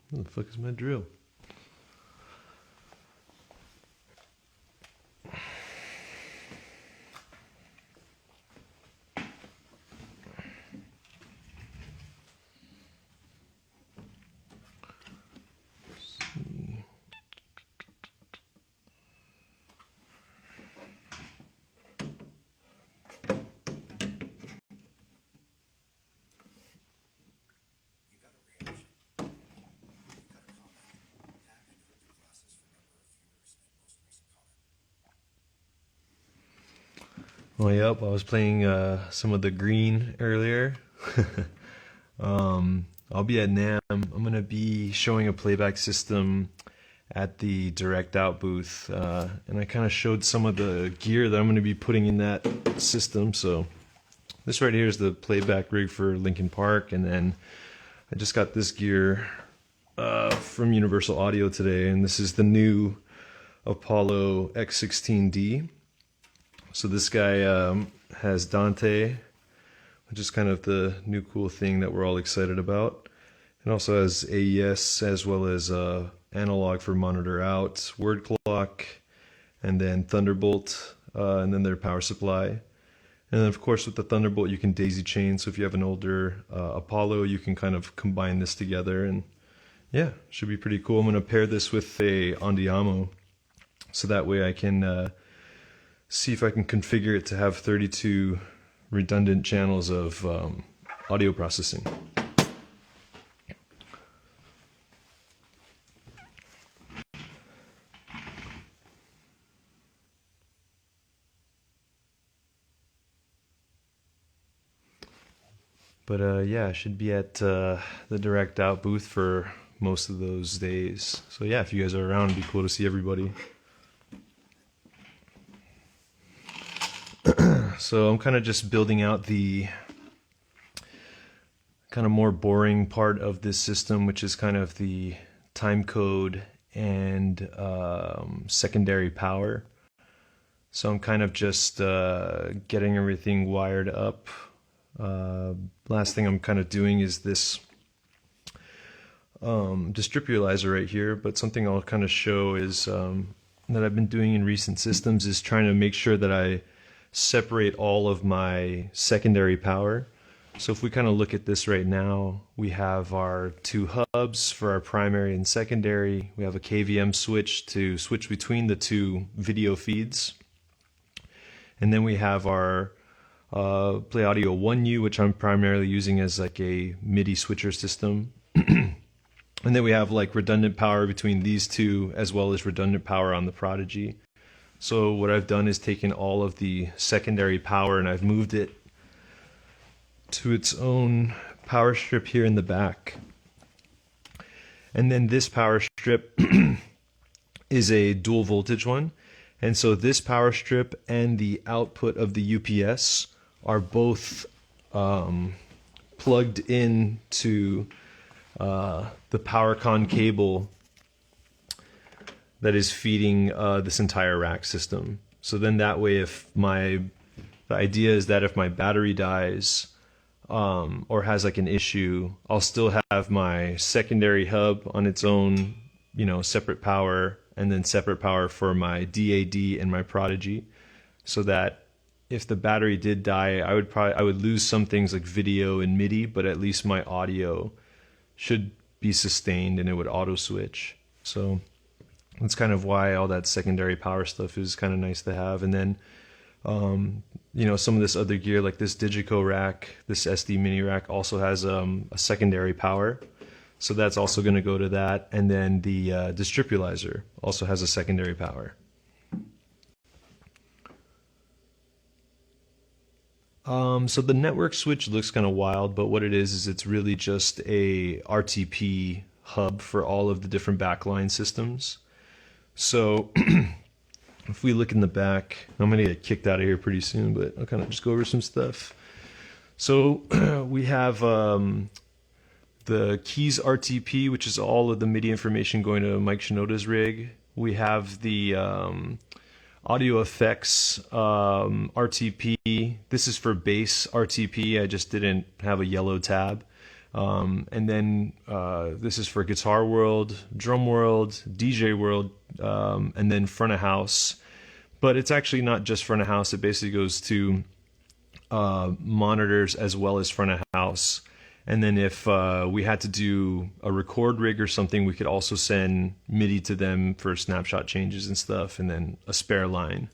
Where the fuck is my drill? Well, yep, I was playing some of the green earlier. I'll be at NAMM. I'm going to be showing a playback system at the direct out booth. And I kind of showed some of the gear that I'm going to be putting in that system. So this right here is the playback rig for Linkin Park. And then I just got this gear from Universal Audio today. And this is the new Apollo X16D. So this guy has Dante, which is kind of the new cool thing that we're all excited about. It also has AES as well as analog for monitor out, word clock, and then Thunderbolt, and then their power supply. And then of course with the Thunderbolt you can daisy chain, so if you have an older Apollo you can kind of combine this together, and yeah, should be pretty cool. I'm going to pair this with a Andiamo, so that way I can see if I can configure it to have 32 redundant channels of audio processing. But yeah, I should be at the direct out booth for most of those days. So yeah, if you guys are around, it'd be cool to see everybody. So I'm kind of just building out the kind of more boring part of this system, which is kind of the time code and secondary power. So I'm kind of just getting everything wired up. Last thing I'm kind of doing is this distribulizer right here, but something I'll kind of show is that I've been doing in recent systems is trying to make sure that I separate all of my secondary power. So if we kind of look at this right now, we have our two hubs for our primary and secondary. We have a KVM switch to switch between the two video feeds. And then we have our Play Audio 1U, which I'm primarily using as like a MIDI switcher system. And then we have like redundant power between these two, as well as redundant power on the Prodigy. So what I've done is taken all of the secondary power and I've moved it to its own power strip here in the back. And then this power strip is a dual voltage one. And so this power strip and the output of the UPS are both plugged into the PowerCon cable that is feeding this entire rack system. So then that way, the idea is that if my battery dies or has like an issue, I'll still have my secondary hub on its own, separate power, and then separate power for my DAD and my Prodigy, so that if the battery did die, I would lose some things like video and MIDI, but at least my audio should be sustained and it would auto switch. So that's kind of why all that secondary power stuff is kind of nice to have. And then, some of this other gear, like this Digico rack, this SD mini rack, also has a secondary power. So that's also going to go to that. And then the distribulizer also has a secondary power. So the network switch looks kind of wild, but what it is it's really just a RTP hub for all of the different backline systems. So if we look in the back, I'm going to get kicked out of here pretty soon, but I'll kind of just go over some stuff. So we have the keys RTP, which is all of the MIDI information going to Mike Shinoda's rig. We have the audio effects RTP. This is for bass RTP. I just didn't have a yellow tab. And then this is for Guitar World, Drum World, DJ World, and then front of house. But it's actually not just front of house. It basically goes to monitors as well as front of house. And then if we had to do a record rig or something, we could also send MIDI to them for snapshot changes and stuff, and then a spare line.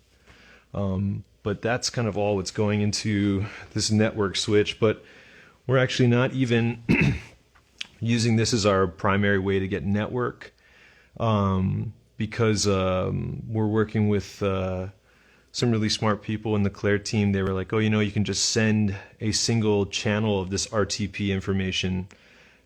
But that's kind of all what's going into this network switch. But we're actually not even using this as our primary way to get network, because we're working with some really smart people in the Claire team. They were like, oh, you can just send a single channel of this RTP information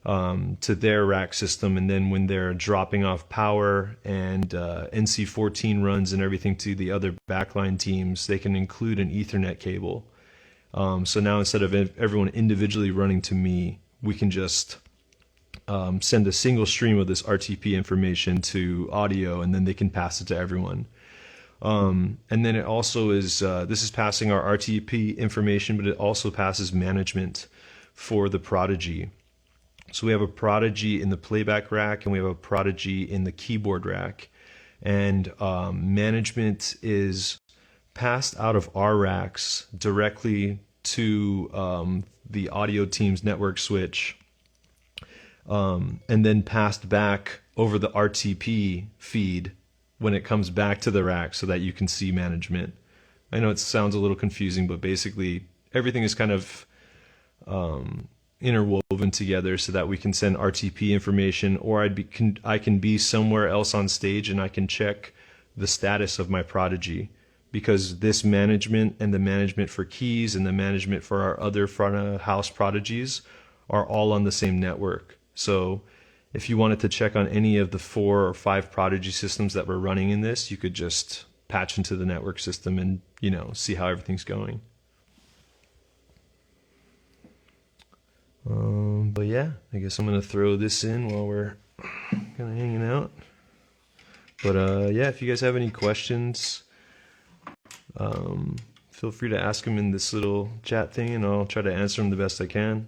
to their rack system, and then when they're dropping off power and NC14 runs and everything to the other backline teams, they can include an Ethernet cable. So now instead of everyone individually running to me, we can just send a single stream of this RTP information to audio, and then they can pass it to everyone. And then it also is, this is passing our RTP information, but it also passes management for the Prodigy. So we have a Prodigy in the playback rack, and we have a Prodigy in the keyboard rack. And management is passed out of our racks directly to the audio team's network switch, and then passed back over the RTP feed when it comes back to the rack so that you can see management. I know it sounds a little confusing, but basically everything is kind of interwoven together so that we can send RTP information, or I can be somewhere else on stage and I can check the status of my Prodigy, because this management and the management for keys and the management for our other front of house Prodigies are all on the same network. So if you wanted to check on any of the 4 or 5 Prodigy systems that were running in this, you could just patch into the network system and, see how everything's going. But yeah, I guess I'm going to throw this in while we're kind of hanging out. But yeah, if you guys have any questions, feel free to ask them in this little chat thing, and I'll try to answer them the best I can.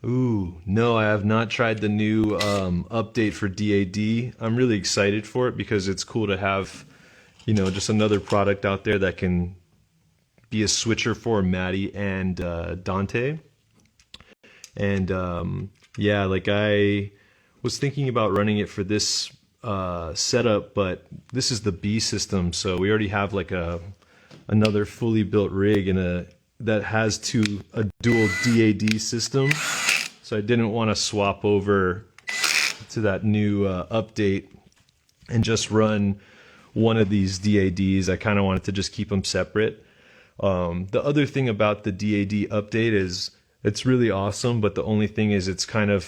Ooh, no, I have not tried the new update for DAD. I'm really excited for it because it's cool to have, just another product out there that can be a switcher for Madi and Dante. And yeah, like I was thinking about running it for this setup, but this is the B system, so we already have like another fully built rig and that has a dual DAD system. So I didn't want to swap over to that new update and just run one of these DADs. I kind of wanted to just keep them separate. The other thing about the DAD update is it's really awesome, but the only thing is it's kind of,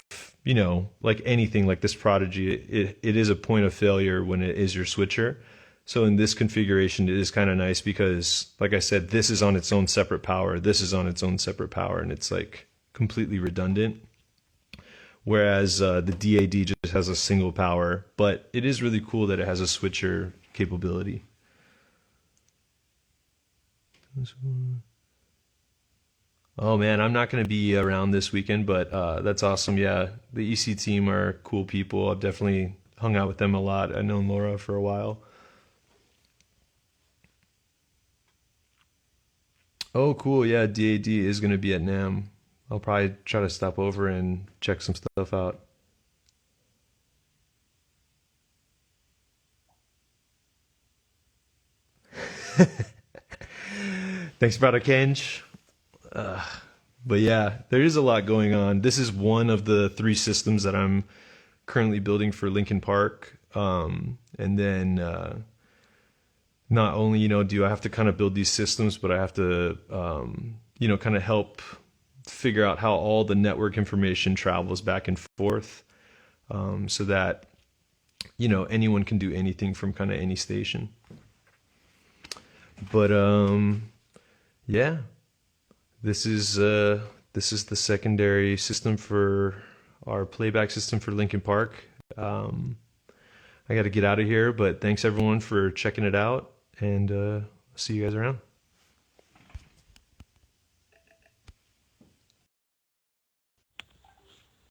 like anything like this Prodigy, it is a point of failure when it is your switcher. So in this configuration, it is kind of nice because, like I said, this is on its own separate power, this is on its own separate power, and it's like completely redundant. Whereas the DAD just has a single power, but it is really cool that it has a switcher capability. Oh man, I'm not going to be around this weekend, but that's awesome. Yeah, the EC team are cool people. I've definitely hung out with them a lot. I've known Laura for a while. Oh, cool. Yeah, DAD is going to be at NAMM. I'll probably try to stop over and check some stuff out. Thanks, brother Kenj. But yeah, there is a lot going on. This is one of the 3 systems that I'm currently building for Linkin Park. And then not only, do I have to kind of build these systems, but I have to, kind of help figure out how all the network information travels back and forth, so that, anyone can do anything from kind of any station. But yeah, This is the secondary system for our playback system for Linkin Park. Um, I got to get out of here, but thanks everyone for checking it out, and see you guys around.